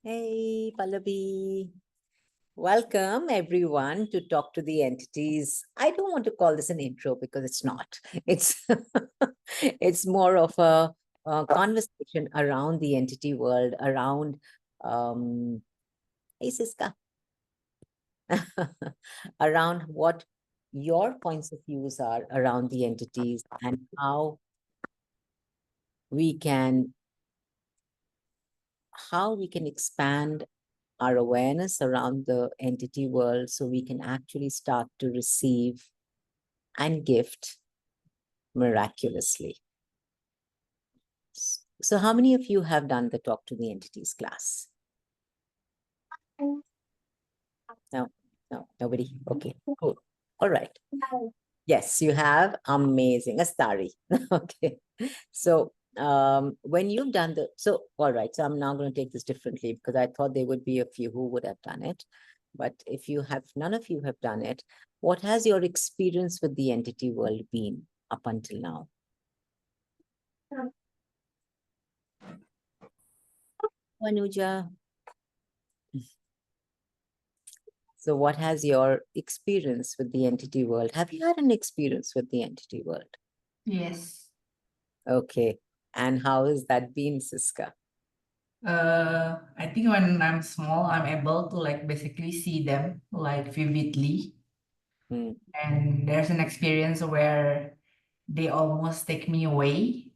Hey, Pallavi. Welcome everyone to Talk to the Entities. I don't want to call this an intro because it's not. It's it's more of a conversation around the entity world, around hey Siska, around what your points of views are around the entities and we can how we can expand our awareness around the entity world so we can actually start to receive and gift miraculously. So how many of you have done the Talk to the Entities class? No, nobody. Okay, cool. All right. Yes, you have. Amazing. Astari. Okay. So when you've done all right, so I'm now going to take this differently because I thought there would be a few who would have done it. But if none of you have done it, what has your experience with the entity world been up until now? Anuja. So what has your experience with the entity world? Have you had an experience with the entity world? Yes. Okay. And how has that been, Siska? I think when I'm small, I'm able to basically see them vividly. And there's an experience where they almost take me away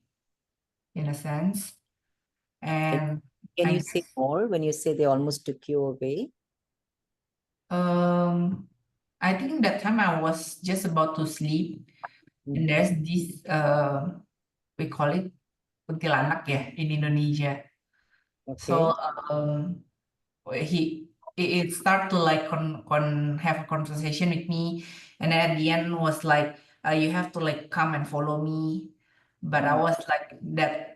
in a sense. And Can I you say more when you say they almost took you away? I think that time I was just about to sleep, and there's this we call it kuntilanak in Indonesia. Okay. So it start to have a conversation with me, and then at the end was you have to come and follow me, but I was like that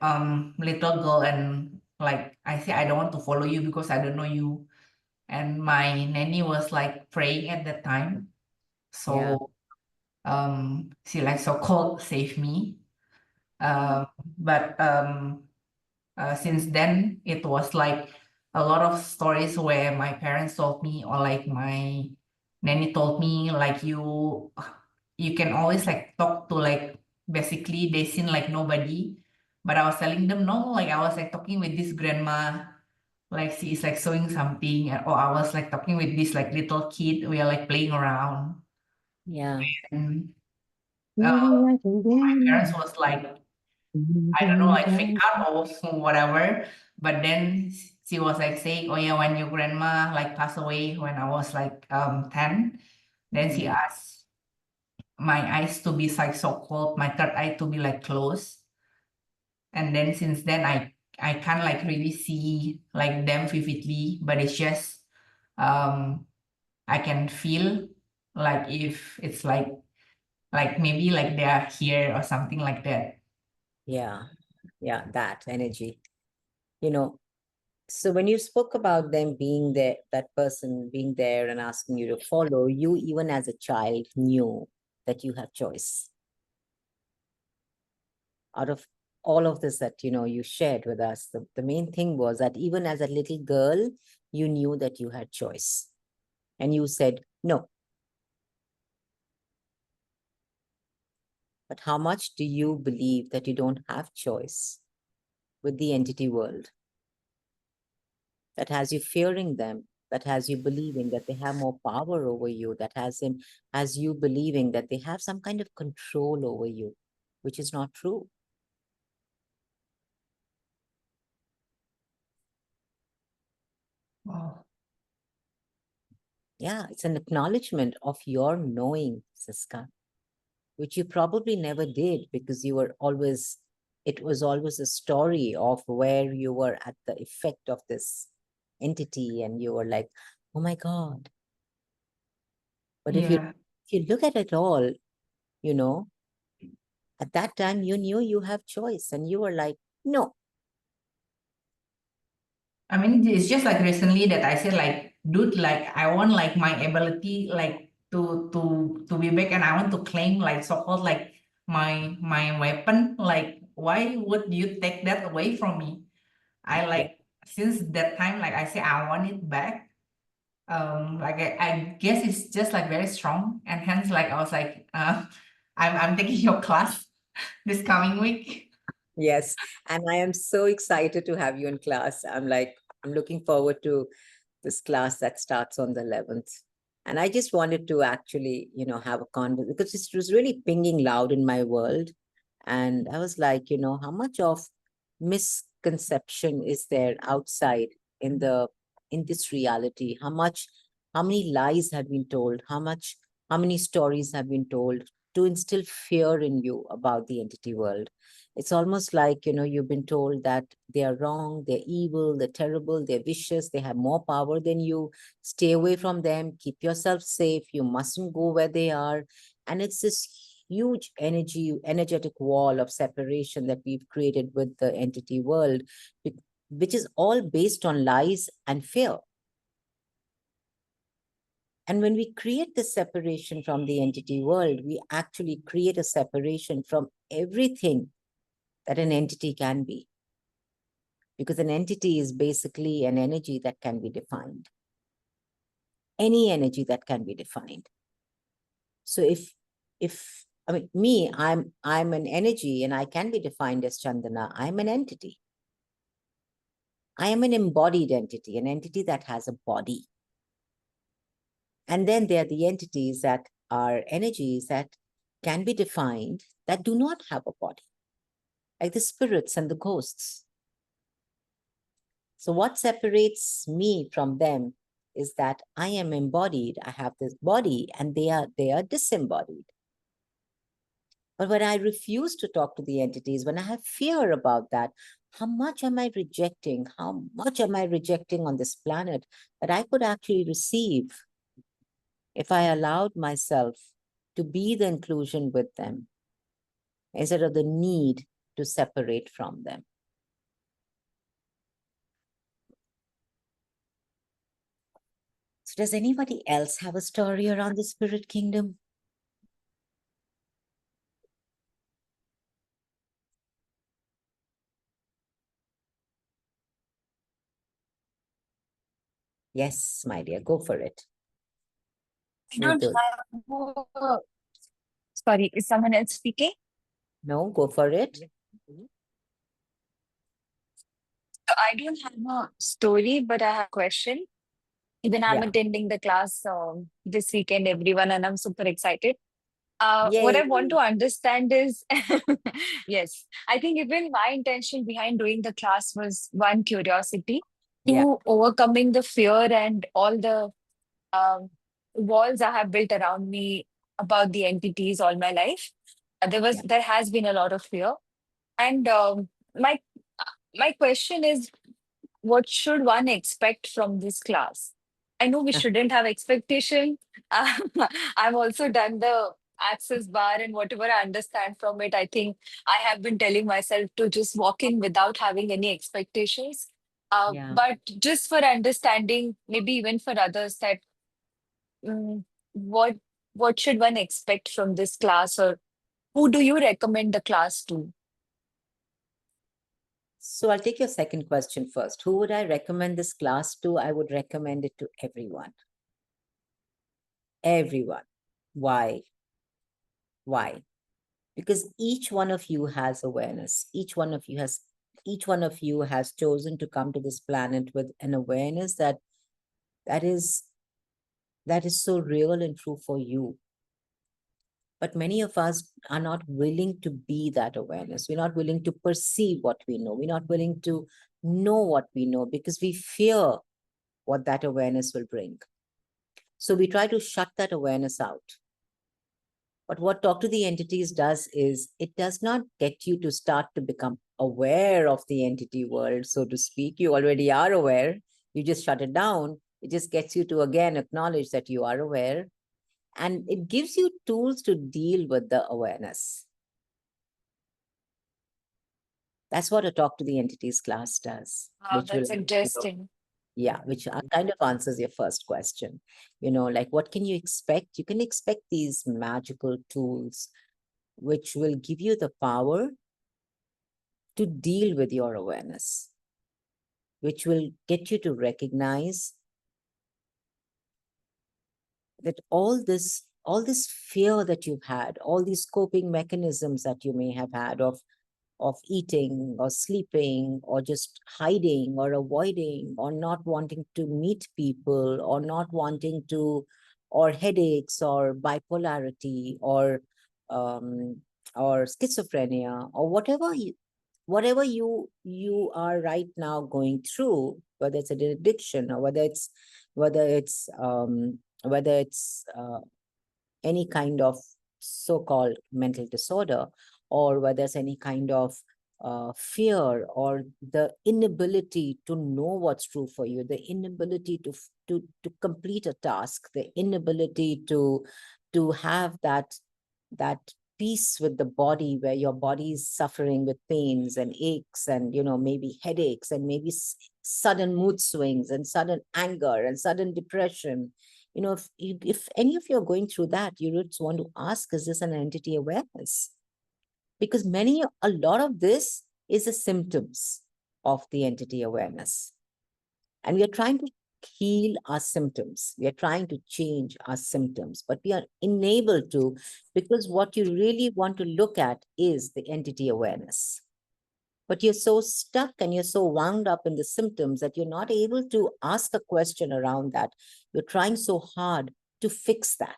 little girl, and I say I don't want to follow you because I don't know you, and my nanny was praying at that time, Yeah. so she so called save me, but since then it was a lot of stories where my parents told me, or my nanny told me, you can always talk to basically they seem like nobody, but I was telling them no, I was talking with this grandma, she is sewing something, or I was talking with this little kid, we are playing around, Yeah. and my parents was I don't know, freak out or whatever. But then she was saying, "Oh yeah, when your grandma passed away when I was 10, then she asked my eyes to be so cold, my third eye to be closed. And then since then I can't really see them vividly, but it's just um I can feel if it's maybe they are here or something like that." Yeah. Yeah. That energy. You know, so when you spoke about them being there, that person being there and asking you to follow, you even as a child knew that you have choice. Out of all of this that you shared with us, the main thing was that even as a little girl, you knew that you had choice. And you said no. But how much do you believe that you don't have choice with the entity world? That has you fearing them, that has you believing that they have more power over you, that has you believing that they have some kind of control over you, which is not true. Wow. Yeah, it's an acknowledgement of your knowing, Siska, which you probably never did because it was always a story of where you were at the effect of this entity and you were like, oh my God. But Yeah. if you look at it all, you know, at that time you knew you have choice and you were like, no. I mean, it's just recently that I said dude, I want my ability to be back, and I want to claim so called my weapon. Why would you take that away from me? I Yeah. since that time, like I say, I want it back. Like I guess it's just like very strong, and hence like I was like, I'm taking your class this coming week. Yes, and I am so excited to have you in class. I'm looking forward to this class that starts on the 11th. And I just wanted to actually, have a conversation because it was really pinging loud in my world. And I was like, how much of misconception is there outside in this reality? How many lies have been told? How many stories have been told to instill fear in you about the entity world? It's almost like, you've been told that they are wrong, they're evil, they're terrible, they're vicious, they have more power than you. Stay away from them, keep yourself safe, you mustn't go where they are. And it's this huge energetic wall of separation that we've created with the entity world, which is all based on lies and fear. And when we create this separation from the entity world, we actually create a separation from everything that an entity can be. Because an entity is basically an energy that can be defined. Any energy that can be defined. So if I mean me, I'm an energy and I can be defined as Chandana. I'm an entity. I am an embodied entity, an entity that has a body. And then there are the entities that are energies that can be defined that do not have a body, like the spirits and the ghosts. So what separates me from them is that I am embodied, I have this body, and they are disembodied. But when I refuse to talk to the entities, when I have fear about that, how much am I rejecting? How much am I rejecting on this planet that I could actually receive if I allowed myself to be the inclusion with them instead of the need to separate from them? So does anybody else have a story around the spirit kingdom? Yes, my dear, go for it. I don't have sorry, is someone else speaking? No, go for it. I don't have a story, but I have a question. Even I'm Yeah. attending the class this weekend, everyone, and I'm super excited. What Yay. I want to understand is, yes, I think even my intention behind doing the class was one, curiosity, Yeah. two, overcoming the fear and all the um, walls I have built around me about the entities all my life. Yeah. There has been a lot of fear, and my my question is, what should one expect from this class? I know we shouldn't have expectation. Uh, I've also done the access bar and whatever I understand from it. I think I have been telling myself to just walk in without having any expectations. Yeah. But just for understanding, maybe even for others, that mm, what what should one expect from this class, or who do you recommend the class to? So I'll take your second question first. Who would I recommend this class to? I would recommend it to everyone. Everyone. Why? Why? Because each one of you has awareness. Each one of you has chosen to come to this planet with an awareness that is that is so real and true for you. But many of us are not willing to be that awareness. We're not willing to perceive what we know. We're not willing to know what we know because we fear what that awareness will bring. So we try to shut that awareness out. But what Talk to the Entities does is it does not get you to start to become aware of the entity world, so to speak. You already are aware. You just shut it down. It just gets you to again acknowledge that you are aware. And it gives you tools to deal with the awareness. That's what a Talk to the Entities class does, Wow, which will, that's interesting. yeah, which kind of answers your first question. Like what can you expect? You can expect these magical tools which will give you the power to deal with your awareness, which will get you to recognize that all this fear that you've had, all these coping mechanisms that you may have had of eating or sleeping or just hiding or avoiding or not wanting to meet people or not wanting to, or headaches or bipolarity or schizophrenia or whatever you are right now going through, whether it's an addiction or whether it's any kind of so-called mental disorder, or whether it's any kind of fear or the inability to know what's true for you, the inability to complete a task, the inability to have that peace with the body, where your body is suffering with pains and aches and maybe headaches and maybe sudden mood swings and sudden anger and sudden depression. If any of you are going through that, you just want to ask, is this an entity awareness? Because a lot of this is the symptoms of the entity awareness. And we are trying to heal our symptoms. We are trying to change our symptoms, but we are unable to, because what you really want to look at is the entity awareness. But you're so stuck and you're so wound up in the symptoms that you're not able to ask a question around that. You're trying so hard to fix that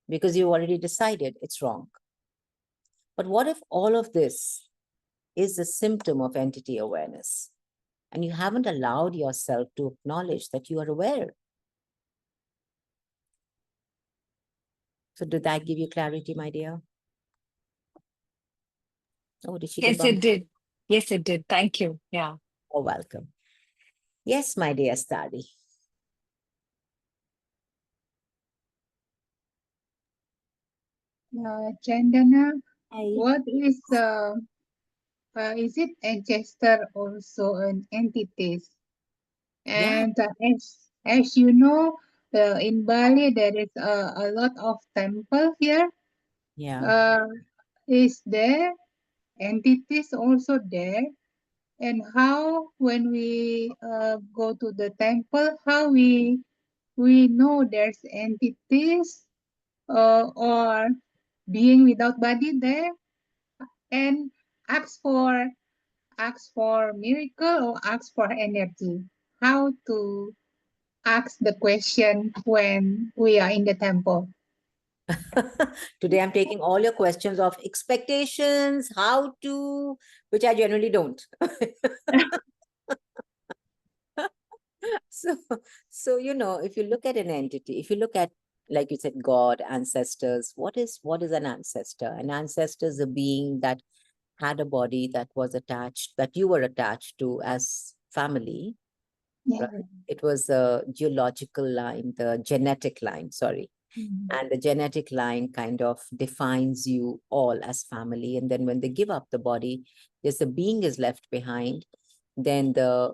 because you already decided it's wrong. But what if all of this is a symptom of entity awareness and you haven't allowed yourself to acknowledge that you are aware? So did that give you clarity, my dear? Oh, did she Yes, get it did. Yes, it did. Thank you. Yeah. Oh, welcome. Yes, my dear Starry. Chandana, Hi. what is it ancestor also an entities? Yeah. And as you know, in Bali there is a lot of temple here. Yeah. Is there entities also there? And how, when we go to the temple, how we know there's entities or being without body there, and ask for miracle or ask for energy. How to ask the question when we are in the temple? Today I'm taking all your questions of expectations, how to, which I generally don't. So, if you look at an entity, if you look at, like you said, God, ancestors, what is an ancestor? An ancestor is a being that had a body that was attached, that you were attached to as family, Yeah. right? It was the geological line, the genetic line, sorry. And the genetic line kind of defines you all as family. And then when they give up the body, there's the being is left behind. Then the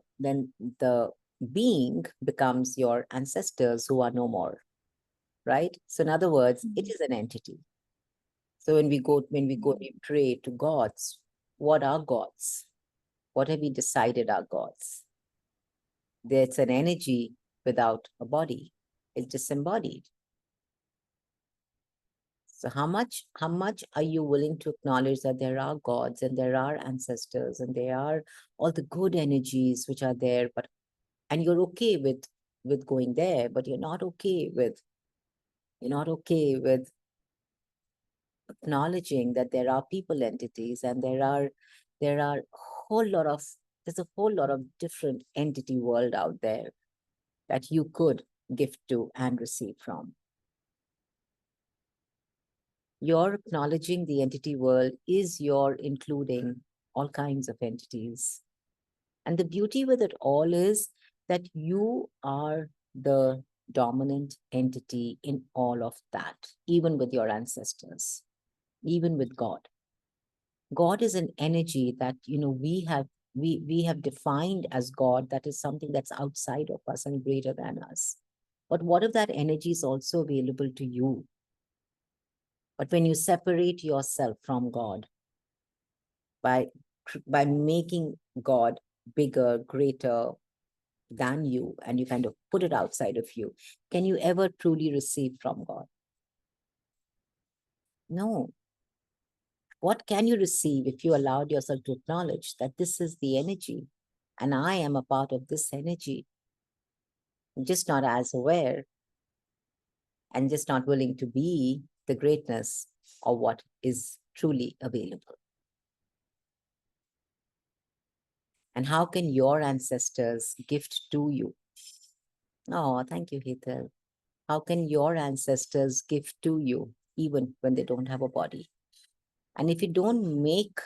being becomes your ancestors who are no more, right? So in other words, it is an entity. So when we pray to gods, what are gods? What have we decided are gods? There's an energy without a body. It's disembodied. So how much are you willing to acknowledge that there are gods and there are ancestors and there are all the good energies which are there, and you're okay with going there, but you're not okay with acknowledging that there are people entities and there's a whole lot of different entity world out there that you could gift to and receive from. Your acknowledging the entity world is your including all kinds of entities. And the beauty with it all is that you are the dominant entity in all of that, even with your ancestors, even with God. God is an energy that, we have defined as God, that is something that's outside of us and greater than us. But what if that energy is also available to you? But when you separate yourself from God by making God bigger, greater than you, and you kind of put it outside of you, can you ever truly receive from God? No. What can you receive if you allowed yourself to acknowledge that this is the energy and I am a part of this energy? I'm just not as aware and just not willing to be the greatness of what is truly available. And how can your ancestors gift to you? Oh, thank you, Hetal. How can your ancestors give to you even when they don't have a body? And if you don't make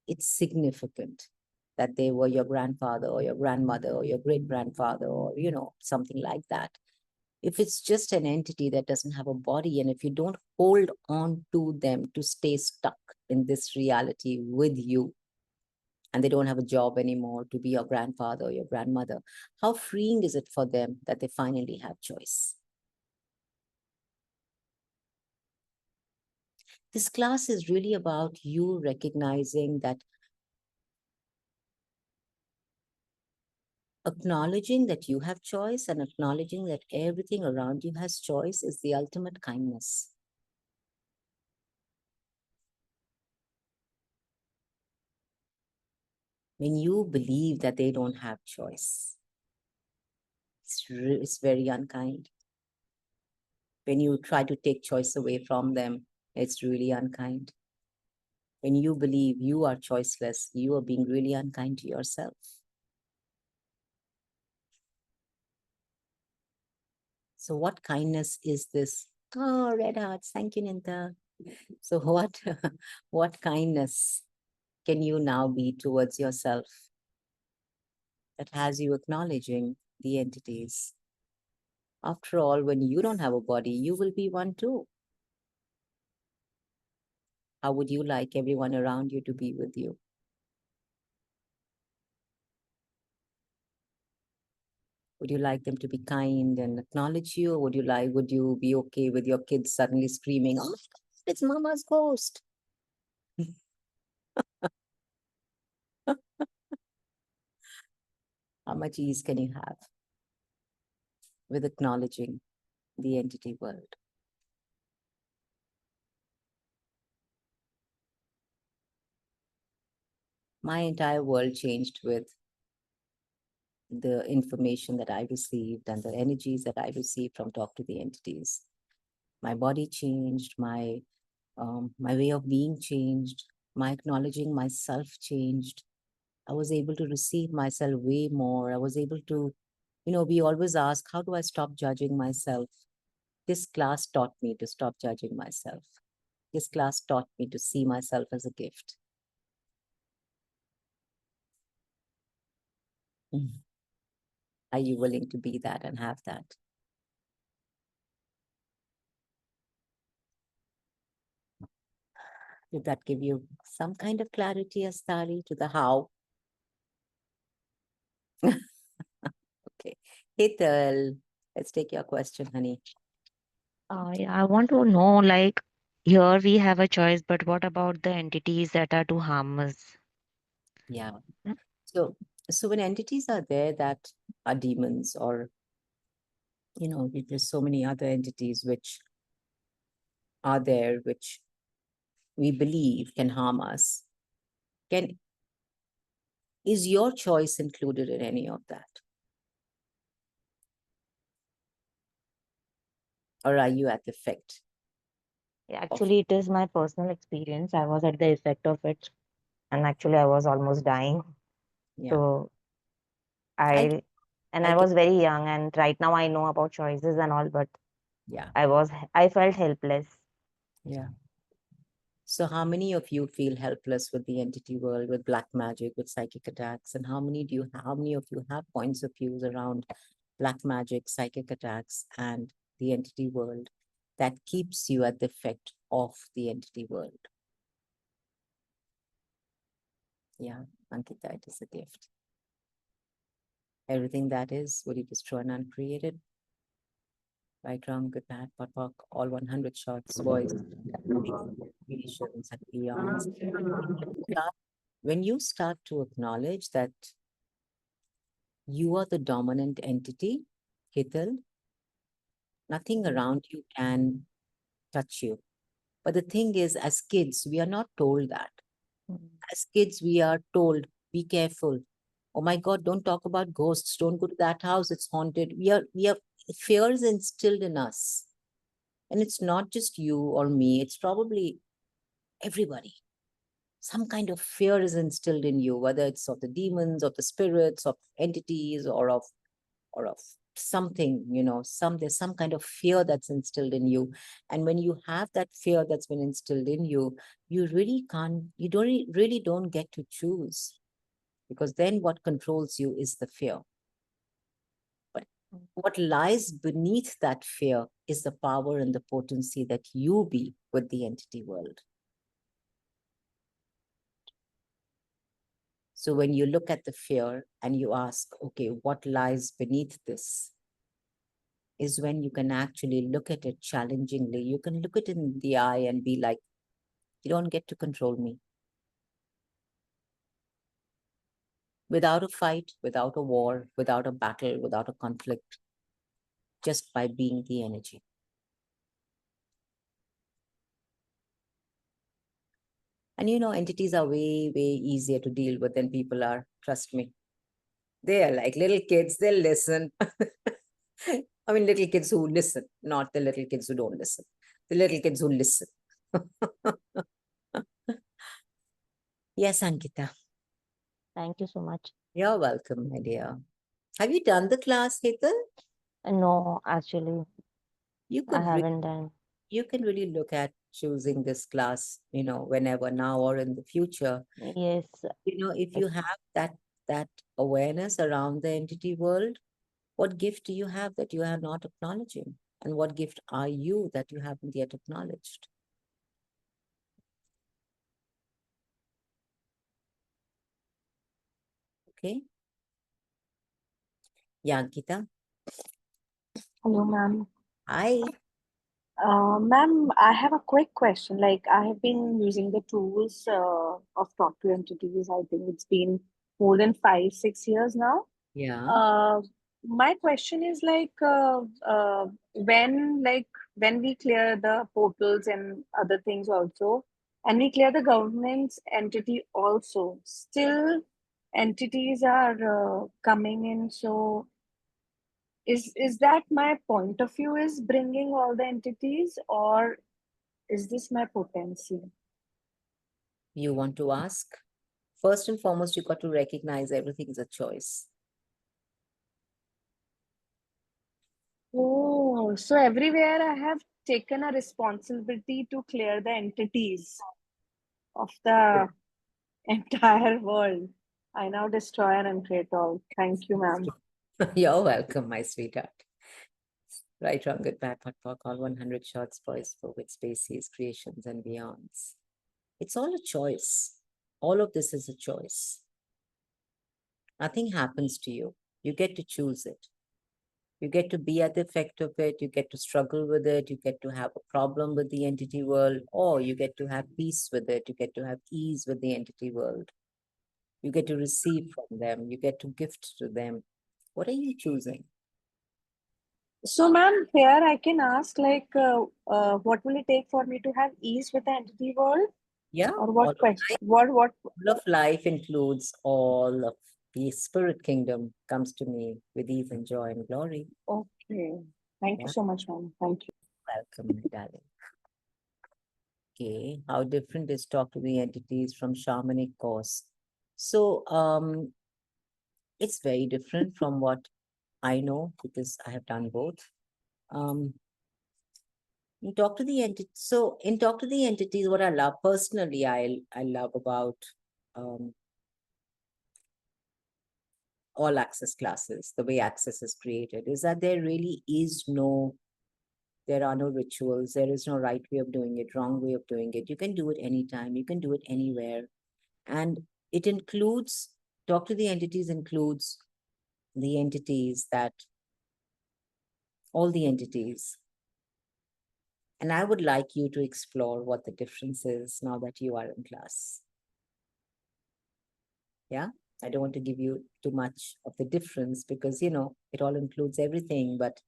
it significant that they were your grandfather or your grandmother or your great grandfather or, something like that, if it's just an entity that doesn't have a body, and if you don't hold on to them to stay stuck in this reality with you, and they don't have a job anymore to be your grandfather or your grandmother, how freeing is it for them that they finally have choice? This class is really about you recognizing that, acknowledging that you have choice and acknowledging that everything around you has choice is the ultimate kindness. When you believe that they don't have choice, it's very unkind. When you try to take choice away from them, it's really unkind. When you believe you are choiceless, you are being really unkind to yourself. So what kindness is this? Oh, red hearts. Thank you, Ninta. So what kindness can you now be towards yourself that has you acknowledging the entities? After all, when you don't have a body, you will be one too. How would you like everyone around you to be with you? Would you like them to be kind and acknowledge you? Or would you be okay with your kids suddenly screaming, "Oh, it's Mama's ghost"? How much ease can you have with acknowledging the entity world? My entire world changed with the information that I received and the energies that I received from talk to the entities. My body changed, my way of being changed, my acknowledging myself changed. I was able to receive myself way more. I was able to, we always ask, how do I stop judging myself? This class taught me to stop judging myself. This class taught me to see myself as a gift. Are you willing to be that and have that? Did that give you some kind of clarity, Astari, to the how? Okay. Hital, let's take your question, honey. Yeah, I want to know, like, here we have a choice, but what about the entities that are to harm us? Yeah. Hmm? So when entities are there that are demons, or, there's so many other entities which are there, which we believe can harm us, is your choice included in any of that? Or are you at the effect Yeah, of, actually, it is my personal experience. I was at the effect of it, and actually, I was almost dying. yeah, So I, I, and I I get, was very young, and right now I know about choices and all, but yeah, I felt helpless. yeah. So how many of you feel helpless with the entity world, with black magic, with psychic attacks? And how many of you have points of views around black magic, psychic attacks, and the entity world that keeps you at the effect of the entity world? Yeah, Ankita, it is a gift. Everything that is, will you destroy and uncreate it? Right, wrong, good, bad, pot, pock, all 100 shots, voice, creations and beyonds. When you start to acknowledge that You are the dominant entity, Hital. Nothing around you can touch you. But the thing is, as kids, we are not told that. As kids, we are told, be careful. Oh my God, don't talk about ghosts. Don't go to that house. It's haunted. Fear is instilled in us. And it's not just you or me. It's probably everybody. Some kind of fear is instilled in you, whether it's of the demons, of the spirits, of entities, or of something, there's some kind of fear that's instilled in you. And when you have that fear that's been instilled in you, you really don't get to choose, because then what controls you is the fear. But what lies beneath that fear is the power and the potency that you be with the entity world. So when you look at the fear and you ask, okay, what lies beneath this, is when you can actually look at it challengingly. You can look it in the eye and be like, you don't get to control me. Without a fight, without a war, without a battle, without a conflict, just by being the energy. And entities are way, way easier to deal with than people are. Trust me. They are like little kids, they'll listen. I mean, little kids who listen, not the little kids who don't listen. The little kids who listen. Yes, Ankita. Thank you so much. You're welcome, my dear. Have you done the class, Hetal? No, actually, You I could haven't done. you can really look at choosing this class, whenever, now or in the future. Yes, If you have that awareness around the entity world, what gift do you have that you are not acknowledging? And what gift are you that you haven't yet acknowledged? Okay. Yeah, Gita. Hello, ma'am. Hi. Ma'am, I have a quick question. Like, I have been using the tools of Talk to Entities. I think it's been more than 5, 6 years now. Yeah. Uh, my question is when we clear the portals and other things also, and we clear the governance entity also, still entities are coming in. So is that my point of view is bringing all the entities, or is this my potency? You want to ask? First and foremost, you got to recognize everything is a choice. Oh, so everywhere I have taken a responsibility to clear the entities of the entire world. I now destroy and uncreate all. Thank you, ma'am. You're welcome, my sweetheart. Right, wrong, good, bad, hot, talk, all 100 shots, boys, for with species, creations, and beyonds. It's all a choice. All of this is a choice. Nothing happens to you. You get to choose it. You get to be at the effect of it. You get to struggle with it. You get to have a problem with the entity world, or you get to have peace with it. You get to have ease with the entity world. You get to receive from them. You get to gift to them. What are you choosing? So, ma'am, here I can ask, what will it take for me to have ease with the entity world? Yeah, Or what question? What? all of life includes all of the spirit kingdom comes to me with ease and joy and glory. Okay. Thank you Yeah. so much, ma'am. Thank you. Welcome, my darling. Okay, how different is talk to the entities from shamanic course? So, it's very different from what I know because I have done both. In talk to the entity. So in talk to the entities, what I love personally, I love about all access classes, the way access is created, is that there are no rituals. There is no right way of doing it, wrong way of doing it. You can do it anytime. You can do it anywhere. And it includes, talk to the entities includes the entities that, all the entities. And I would like you to explore what the difference is now that you are in class. Yeah? I don't want to give you too much of the difference because, you know, it all includes everything. But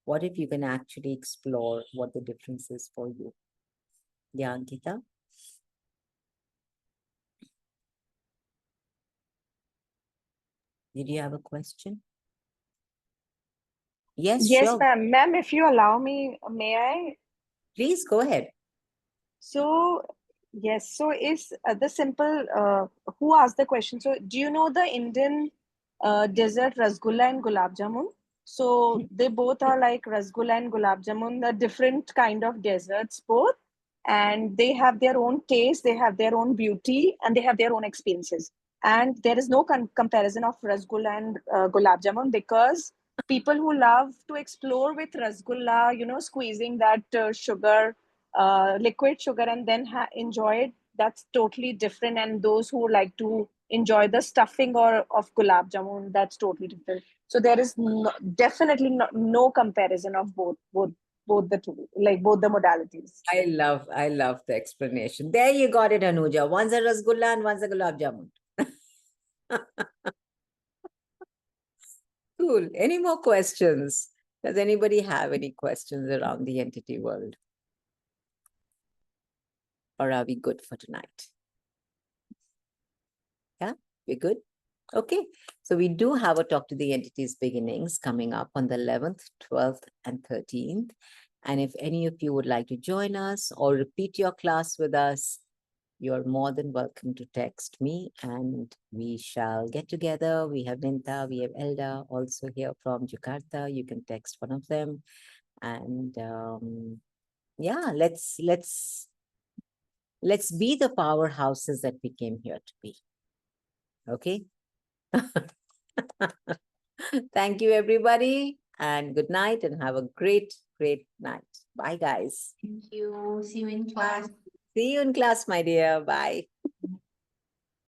what if you can actually explore what the difference is for you? Yeah, Ankita? Did you have a question? Yes, Yes, sure. ma'am. Ma'am, if you allow me, may I? Please go ahead. So, yes, so is the simple, who asked the question? So, do you know the Indian dessert rasgulla and gulab jamun? So, they both are like rasgulla and gulab jamun, the different kind of desserts, both. And they have their own taste, they have their own beauty, and they have their own experiences. And there is no comparison of rasgulla and gulab jamun because people who love to explore with rasgulla, you know, squeezing that sugar liquid sugar and then enjoy it, that's totally different. And those who like to enjoy the stuffing or of gulab jamun, that's totally different. So there is definitely no comparison of both the two, like both the modalities. I love the explanation. There you got it, Anuja. One's a rasgulla and one's a gulab jamun. Cool. Any more questions? Does anybody have any questions around the entity world? Or are we good for tonight? Yeah, we're good? Okay. So we do have a Talk to the Entities beginnings coming up on the 11th, 12th, and 13th. And if any of you would like to join us or repeat your class with us, you're more than welcome to text me and we shall get together. We have Ninta, we have Elda also here from Jakarta. You can text one of them. And yeah, let's be the powerhouses that we came here to be. Okay. Thank you, everybody, and good night, and have a great, great night. Bye, guys. Thank you. See you in class. See you in class, my dear. Bye.